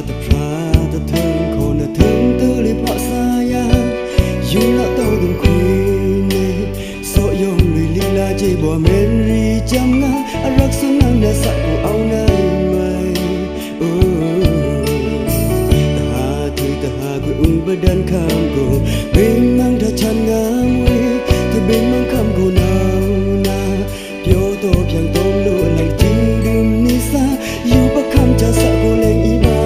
the pride the thương khổ nợ thương tư li bỏ xa ya dù là tao đừng quên so yong lì lì la chỉ bỏ men ri chăm ngã rắc xuống nắng đã sạch của áo nay mây ta hà quê bờ đan kham cô bên mang đã chan ngã mui ta bên mang kham cô nào na piao to piang tom lu lang chi đừng ni sa yêu bắc kham cha sa cô lên ý ba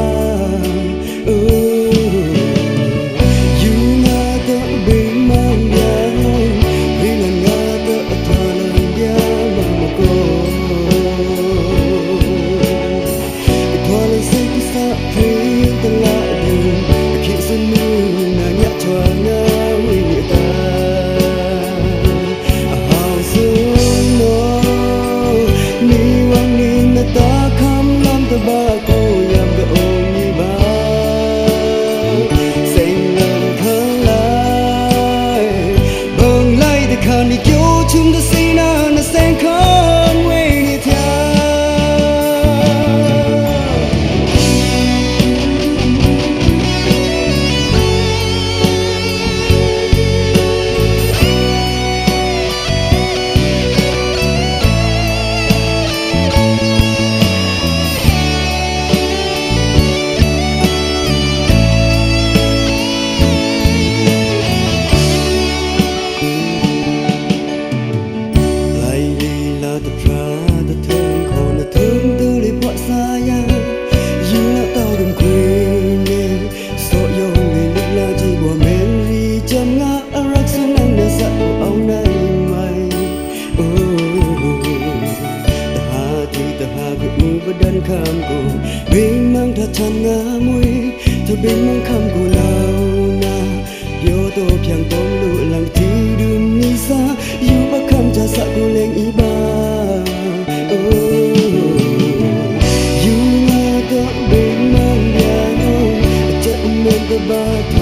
chúng ta xin na sen không quên đi theo đan kham cô bên mang thật chan ngã mui thôi bên mang kham cô lao na yo to piang tom lu lang ti đừng ni sa yêu bắc kham cha sa cô lên ý ba yêu na to bên mang ya no chất men to ba